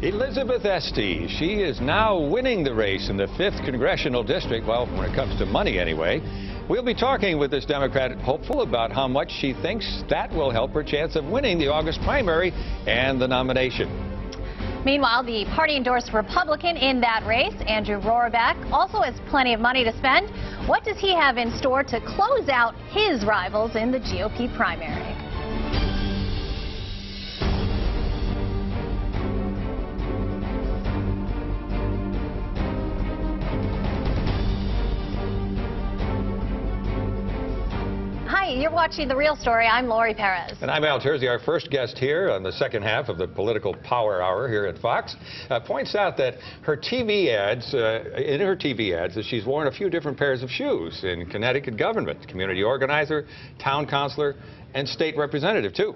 Elizabeth Esty, she is now winning the race in the 5th Congressional District, well, when it comes to money anyway. We'll be talking with this Democratic hopeful about how much she thinks that will help her chance of winning the August primary and the nomination. Meanwhile, the party-endorsed Republican in that race, Andrew Rohrbeck, also has plenty of money to spend. What does he have in store to close out his rivals in the GOP primary? Hi, you're watching The Real Story. I'm Lori Perez. And I'm Al Tersey. Our first guest here on the second half of the Political Power Hour here at Fox points out that her TV ads, in her TV ads, that she's worn a few different pairs of shoes in Connecticut government, community organizer, town councilor, and state representative, too.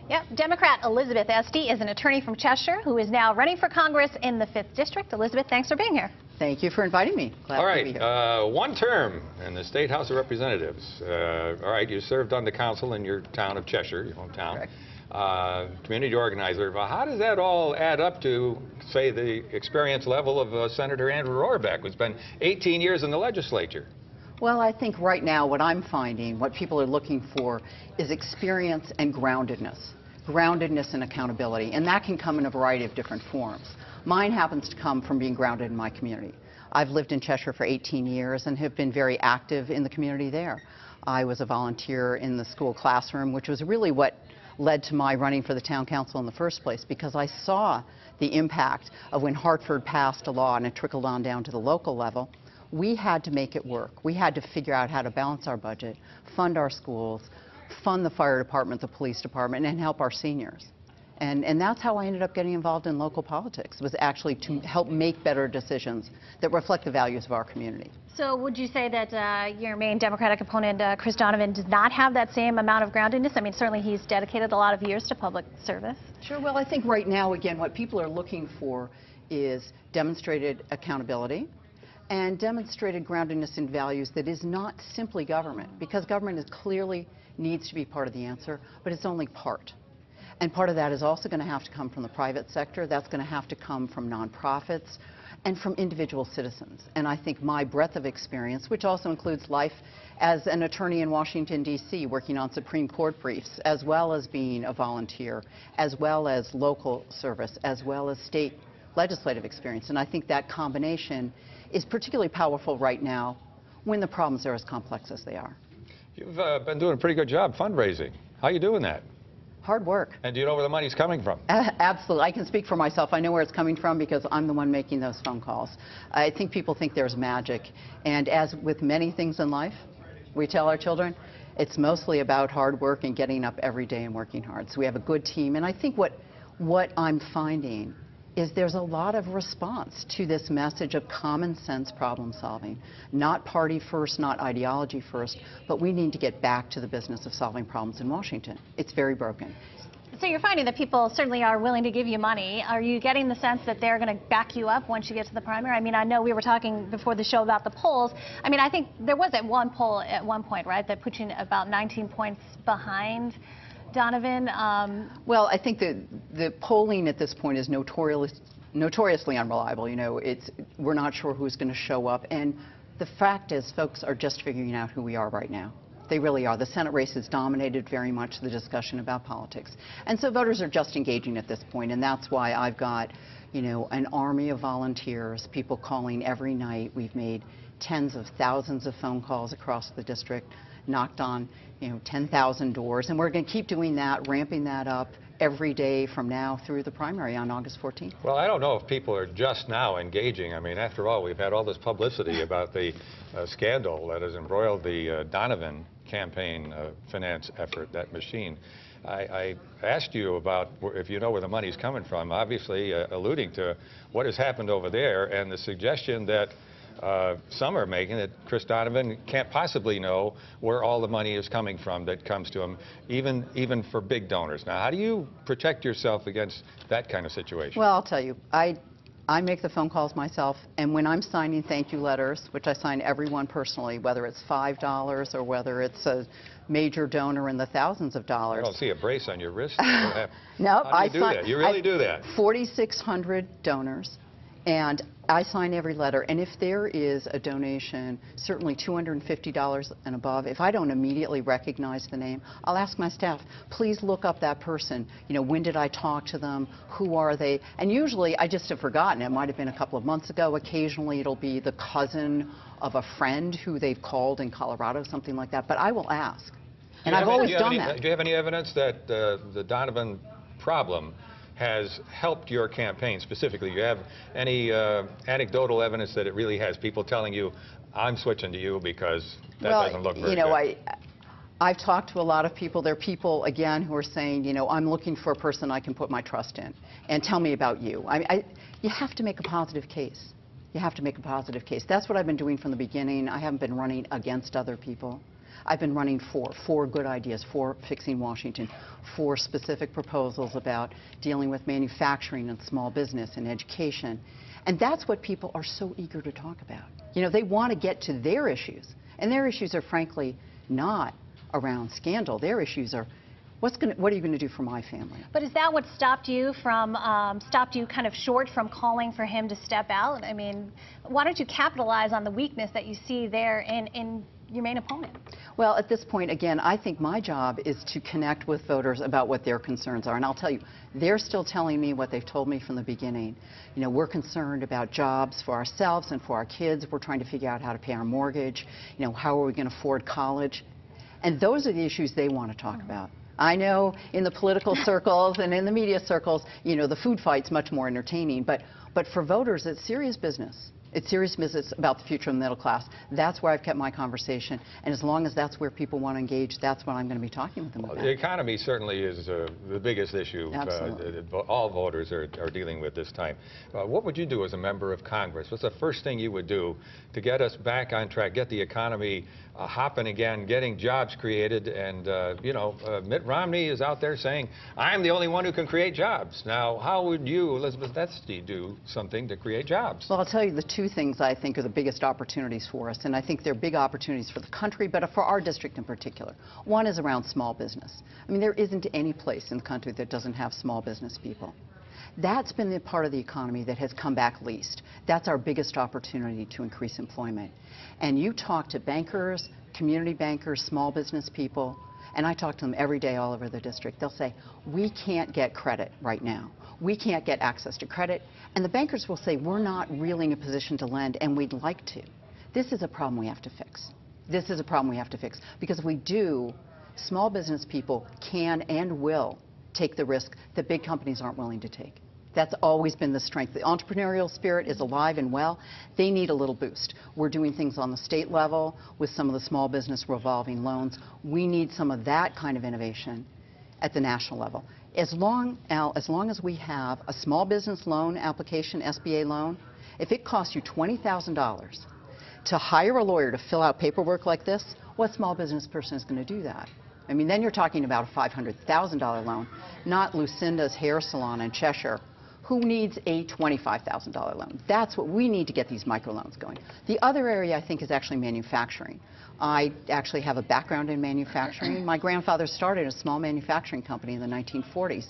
Yep. Democrat Elizabeth Esty is an attorney from Cheshire who is now running for Congress in the 5th District. Elizabeth, thanks for being here. Thank you for inviting me. Glad to be here. One term in the State House of Representatives. All right, you served on the council in your town of Cheshire, your hometown. Community organizer. Well, how does that all add up to, say, the experience level of Senator Andrew Rohrbeck, who's been 18 years in the legislature? Well, I think right now what I'm finding, what people are looking for, is experience and groundedness. Groundedness and accountability. And that can come in a variety of different forms. Mine happens to come from being grounded in my community. I've lived in Cheshire for 18 years and have been very active in the community there. I was a volunteer in the school classroom, which was really what led to my running for the town council in the first place, because I saw the impact of when Hartford passed a law and it trickled on down to the local level. We had to make it work. We had to figure out how to balance our budget, fund our schools, fund the fire department, the police department, and help our seniors. And that's how I ended up getting involved in local politics, was actually to help make better decisions that reflect the values of our community. So would you say that your main Democratic opponent, Chris Donovan, does not have that same amount of groundedness? I mean, certainly he's dedicated a lot of years to public service. Sure. Well, I think right now, again, what people are looking for is demonstrated accountability and demonstrated groundedness in values that is not simply government, because government is clearly needs to be part of the answer, but it's only part. And part of that is also going to have to come from the private sector. That's going to have to come from nonprofits and from individual citizens. And I think my breadth of experience, which also includes life as an attorney in Washington, D.C., working on Supreme Court briefs, as well as being a volunteer, as well as local service, as well as state legislative experience. And I think that combination is particularly powerful right now when the problems are as complex as they are. You've been doing a pretty good job fundraising. How are you doing that? Hard work. And do you know where the money's coming from? Absolutely. I can speak for myself. I know where it's coming from because I'm the one making those phone calls. I think people think there's magic. And as with many things in life, we tell our children, it's mostly about hard work and getting up every day and working hard. So we have a good team. And I think what I'm finding is there's a lot of response to this message of common sense problem solving. Not party first, not ideology first, but we need to get back to the business of solving problems in Washington. It's very broken. So you're finding that people certainly are willing to give you money. Are you getting the sense that they're going to back you up once you get to the primary? I mean, I know we were talking before the show about the polls. I mean, I think there was at one poll at one point, right, that put you about 19 points behind Donovan. Well, I think the polling at this point is notoriously unreliable. You know, we're not sure who's going to show up, and the fact is, folks are just figuring out who we are right now. They really are. The Senate race has dominated very much the discussion about politics, and so voters are just engaging at this point, and that's why I've got, you know, an army of volunteers, people calling every night. We've made tens of thousands of phone calls across the district, knocked on, you know, 10,000 doors, and we're going to keep doing that, ramping that up every day from now through the primary on August 14th. Well, I don't know if people are just now engaging. I mean, after all, we've had all this publicity about the scandal that has embroiled the Donovan campaign finance effort, that machine. I asked you about if you know where the money's coming from, obviously alluding to what has happened over there and the suggestion that some are making that Chris Donovan can't possibly know where all the money is coming from that comes to him, even for big donors. Now, how do you protect yourself against that kind of situation? Well, I'll tell you, I make the phone calls myself, and when I'm signing thank you letters, which I sign everyone personally, whether it's $5 or whether it's major donor in the thousands of I dollars. don't see a brace on your wrist. No, How do you do that? You really do that? 4,600 donors, and I sign every letter. And if there is a donation, certainly $250 and above, if I don't immediately recognize the name, I'll ask my staff, please look up that person. You know, when did I talk to them? Who are they? And usually I just have forgotten. It might have been a couple of months ago. Occasionally it'll be the cousin of a friend who they've called in Colorado, something like that. But I will ask. And I've always done that. Do you have any evidence that the Donovan problem has helped your campaign specifically? Do you have any anecdotal evidence that it really has? People telling you, I'm switching to you because that doesn't look very good. I've talked to a lot of people. There are people, again, who are saying, you know, I'm looking for a person I can put my trust in. And tell me about you. You have to make a positive case. You have to make a positive case. That's what I've been doing from the beginning. I haven't been running against other people. I've been running for good ideas, for fixing Washington, for specific proposals about dealing with manufacturing and small business and education. And that's what people are so eager to talk about. You know, they want to get to their issues. And their issues are, frankly, not around scandal. Their issues are, what are you going to do for my family? But is that what stopped you kind of short from calling for him to step out? I mean, why don't you capitalize on the weakness that you see there in your main opponent? Well, at this point, again, I think my job is to connect with voters about what their concerns are. And I'll tell you, they're still telling me what they've told me from the beginning. You know, we're concerned about jobs for ourselves and for our kids. We're trying to figure out how to pay our mortgage. You know, how are we going to afford college? And those are the issues they want to talk about. I know in the political circles and in the media circles, you know, the food fight's much more entertaining. But for voters, it's serious business. It's serious business about the future of the middle class. That's where I've kept my conversation. And as long as that's where people want to engage, that's what I'm going to be talking with them about. The economy certainly is the biggest issue all voters are dealing with this time. What would you do as a member of Congress? What's the first thing you would do to get us back on track, get the economy hopping again, getting jobs created? And, you know, Mitt Romney is out there saying, I'm the only one who can create jobs. Now, how would you, Elizabeth Esty, do something to create jobs? Well, I'll tell you the two things I think are the biggest opportunities for us, and I think they're big opportunities for the country, but for our district in particular. One is around small business. I mean, there isn't any place in the country that doesn't have small business people. That's been the part of the economy that has come back least. That's our biggest opportunity to increase employment. And you talk to bankers, community bankers, small business people, and I talk to them every day all over the district. They'll say, we can't get credit right now. We can't get access to credit. And the bankers will say, we're not really in a position to lend, and we'd like to. This is a problem we have to fix. This is a problem we have to fix. Because if we do, small business people can and will take the risk that big companies aren't willing to take. That's always been the strength. The entrepreneurial spirit is alive and well. They need a little boost. We're doing things on the state level with some of the small business revolving loans. We need some of that kind of innovation at the national level. As long as we have a small business loan application, SBA loan, if it costs you $20,000 to hire a lawyer to fill out paperwork like this, what small business person is going to do that? I mean, then you're talking about a $500,000 loan, not Lucinda's hair salon in Cheshire. Who needs a $25,000 loan? That's what we need to get these microloans going. The other area, I think, is actually manufacturing. I actually have a background in manufacturing. My grandfather started a small manufacturing company in the 1940s,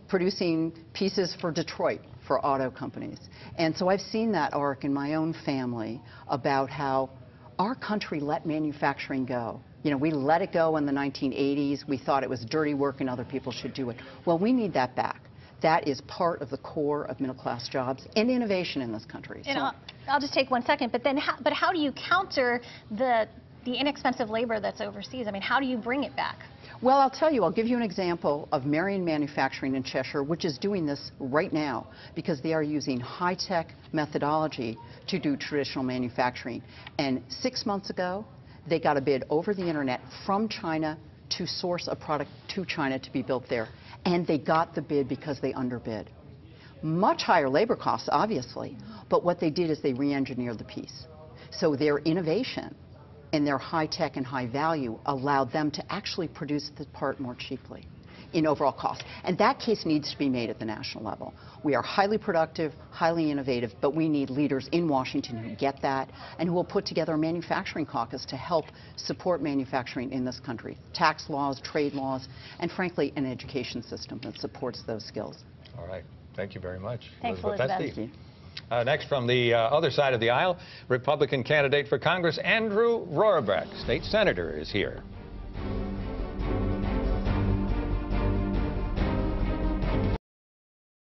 producing pieces for Detroit, for auto companies. And so I've seen that arc in my own family about how our country let manufacturing go. You know, we let it go in the 1980s. We thought it was dirty work and other people should do it. Well, we need that back. That is part of the core of middle-class jobs and innovation in this country. And I'll just take 1 second, but how do you counter the inexpensive labor that's overseas? I mean, how do you bring it back? Well, I'll tell you, I'll give you an example of Marion Manufacturing in Cheshire, which is doing this right now because they are using high-tech methodology to do traditional manufacturing. And 6 months ago, they got a bid over the internet from China to source a product to China to be built there. And they got the bid because they underbid. Much higher labor costs, obviously, but what they did is they re-engineered the piece. So their innovation and their high tech and high value allowed them to actually produce the part more cheaply. in overall cost. And that case needs to be made at the national level. We are highly productive, highly innovative, but we need leaders in Washington who get that and who will put together a manufacturing caucus to help support manufacturing in this country. Tax laws, trade laws, and frankly, an education system that supports those skills. All right. Thank you very much. Thanks, Elizabeth. Esty. Next, from the other side of the aisle, Republican candidate for Congress, Andrew Rohrbeck, state senator, is here.